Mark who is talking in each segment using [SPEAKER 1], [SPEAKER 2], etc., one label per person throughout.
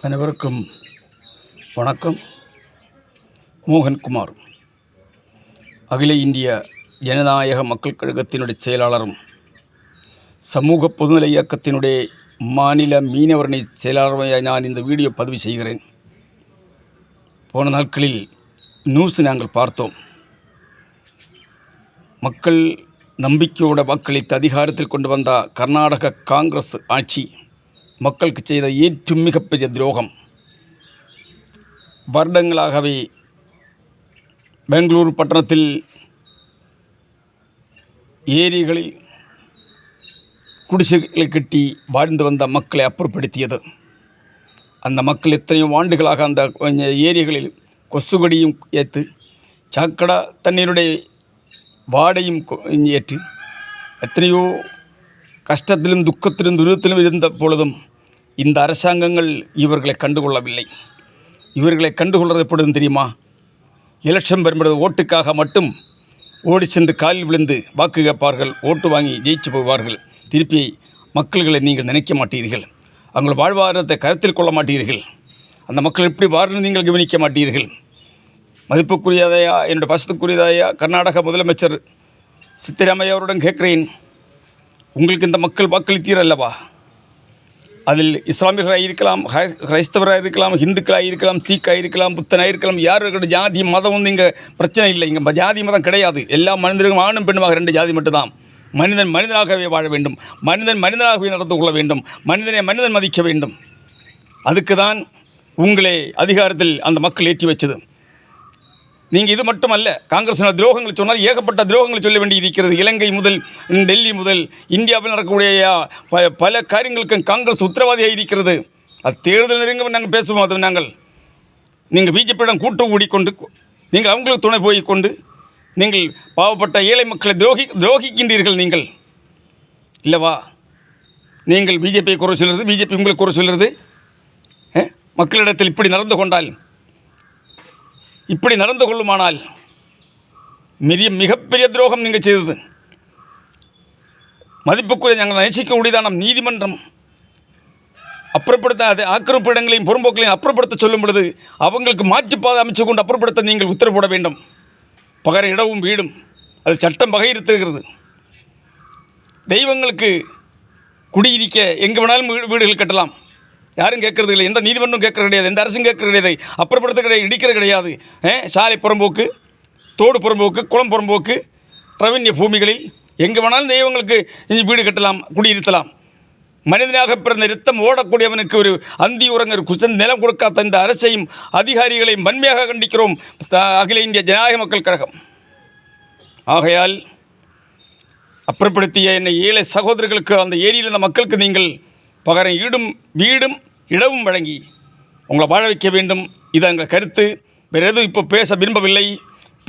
[SPEAKER 1] அனைவருக்கும் வணக்கம். மோகன்குமார், அகில இந்திய ஜனநாயக மக்கள் கழகத்தினுடைய செயலாளரும் சமூக பொதுநல இயக்கத்தினுடைய மாநில மீனவரணி செயலாளராக நான் இந்த வீடியோ பதிவு செய்கிறேன். போன நாட்களில் நியூஸ் நாங்கள் பார்த்தோம். மக்கள் நம்பிக்கையோட வாக்களித்து அதிகாரத்தில் கொண்டு வந்த கர்நாடக காங்கிரஸ் ஆட்சி மக்களுக்கு செய்த ஏற்றும் மிகப்பெரிய துரோகம். வருடங்களாகவே பெங்களூரு பட்டணத்தில் ஏரிகளில் குடிசைகளை கட்டி வாழ்ந்து வந்த மக்களை அப்புறப்படுத்தியது. அந்த மக்கள் எத்தனையோ ஆண்டுகளாக அந்த ஏரிகளில் கொசுகடியும் ஏற்று சாக்கடா தண்ணீருடைய வாடையும் ஏற்று எத்தனையோ கஷ்டத்திலும் துக்கத்திலும் துரிதத்திலும் இருந்த பொழுதும் இந்த அரசாங்கங்கள் இவர்களை கண்டுகொள்ளவில்லை. இவர்களை கண்டுகொள்வது எப்பொழுதும் தெரியுமா? எலெக்ஷன் வரும்பொழுது ஓட்டுக்காக மட்டும் ஓடி சென்று காலில் விழுந்து வாக்கு கேட்பார்கள், ஓட்டு வாங்கி ஜெயிச்சு போவார்கள். திருப்பி மக்கள்களை நீங்கள் நினைக்க மாட்டீர்கள். அவங்கள் வாழ்வாதாரத்தை கருத்தில் கொள்ள மாட்டீர்கள். அந்த மக்கள் எப்படி வாழணும் நீங்கள் கவனிக்க மாட்டீர்கள். மதிப்புக்குரியதையா, என்னுடைய பாசத்துக்குரியதையா கர்நாடக முதலமைச்சர் சித்தராமையா அவருடன் கேட்கிறேன், உங்களுக்கு இந்த மக்கள் வாக்களித்தீர் அல்லவா? அதில் இஸ்லாமியர்களாக இருக்கலாம், கிரைஸ்தவராக இருக்கலாம், ஹிந்துக்களாக இருக்கலாம், சீக்காக இருக்கலாம், புத்தனாக இருக்கலாம், யாரோட ஜாதி மதம் இங்கே பிரச்சனை இல்லை. இங்கே ஜாதி மதம் கிடையாது. எல்லா மனிதர்களும் ஆணும் பெண்ணுமாக 2 ஜாதி மட்டும்தான். மனிதன் மனிதனாகவே வாழ வேண்டும், மனிதன் மனிதனாகவே நடந்து கொள்ள வேண்டும், மனிதனை மனிதன் மதிக்க வேண்டும். அதுக்கு தான் உங்களை அதிகாரத்தில் அந்த மக்கள் ஏற்றி வச்சது. நீங்கள் இது மட்டுமல்ல, காங்கிரஸ் துரோகங்கள் சொன்னால் ஏகப்பட்ட துரோகங்கள் சொல்ல வேண்டி இருக்கிறது. இலங்கை முதல் டெல்லி முதல் இந்தியாவில் நடக்கக்கூடிய பல காரியங்களுக்கும் காங்கிரஸ் உத்தரவாதியாக இருக்கிறது. அது தேர்தல் நெருங்க நாங்கள் பேசுவோம். அது நீங்கள் பிஜேபியிடம் கூட்டு கூடிக்கொண்டு நீங்கள் அவங்களுக்கு துணை போய்கொண்டு நீங்கள் பாவப்பட்ட ஏழை மக்களை துரோகிக்கின்றீர்கள் நீங்கள் இல்லவா? நீங்கள் பிஜேபியை குறை சொல்கிறது, பிஜேபி உங்களுக்கு குறை சொல்கிறது. மக்களிடத்தில் இப்படி நடந்து கொண்டால், இப்படி நடந்து கொள்ளுமானால் மிகப்பெரிய துரோகம் நீங்கள் செய்தது. மதிப்புக்குரிய நாங்கள் நேசிக்கக்கூடியதான நீதிமன்றம் அப்புறப்படுத்த ஆக்கிரமிப்பு இடங்களையும் புறம்போக்களையும் அப்புறப்படுத்த சொல்லும் பொழுது அவங்களுக்கு மாற்றுப்பாதை அமைச்சு கொண்டு அப்புறப்படுத்த நீங்கள் உத்தரவு போட வேண்டும். பகர இடவும் வீடும் அது சட்டம் வகையிருத்திருக்கிறது. தெய்வங்களுக்கு குடியிருக்க எங்கே வேணாலும் வீடுகள் கட்டலாம். யாரும் கேட்கறது இல்லை. எந்த நீதிமன்றம் கேட்கறது கிடையாது, எந்த அரசும் கேட்கறது கிடையாது, அப்புறப்படுத்த கிடையாது, இடிக்கிறது கிடையாது. சாலை புறம்போக்கு, தோடு புறம்போக்கு, குளம் புறம்போக்கு, ரெவன்யூ பூமிகளில் எங்கே வேணாலும் தெய்வங்களுக்கு வீடு கட்டலாம், குடியிருத்தலாம். மனிதனாக பிறந்த ரத்தம் ஓடக்கூடியவனுக்கு ஒரு அந்தி உரங்கர் குசன் நிலம் கொடுக்காத இந்த அரசையும் அதிகாரிகளையும் வன்மையாக கண்டிக்கிறோம் அகில இந்திய ஜனநாயக மக்கள் கழகம். ஆகையால் அப்புறப்படுத்திய என்னை ஏழை சகோதரர்களுக்கு, அந்த ஏரியில் இருந்த மக்களுக்கு நீங்கள் பகரம் வீடும் இடமும் வழங்கி உங்களை வாழ வைக்க வேண்டும். இது எங்கள் கருத்து. வேறு எதுவும் இப்போ பேச விரும்பவில்லை.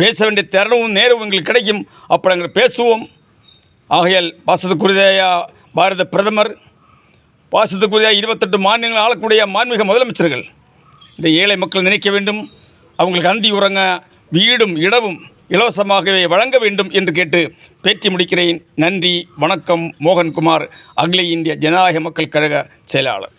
[SPEAKER 1] பேச வேண்டிய தருணமும் நேரமும் எங்களுக்கு கிடைக்கும். அப்போ நாங்கள் பேசுவோம். ஆகையால் பாசத்துக்குரிய பாரத பிரதமர், பாசத்துக்குரிய 28 மாநிலங்கள் ஆளக்கூடிய மாண்புமிகு முதலமைச்சர்கள் இந்த ஏழை மக்கள் நினைக்க வேண்டும். அவங்களுக்கு அந்தி உறங்க வீடும் இடமும் இலவசமாகவே வழங்க வேண்டும் என்று கேட்டு பேட்டி முடிக்கிறேன். நன்றி, வணக்கம். மோகன்குமார், அகில இந்திய ஜனநாயக மக்கள் கழக செயலாளர்.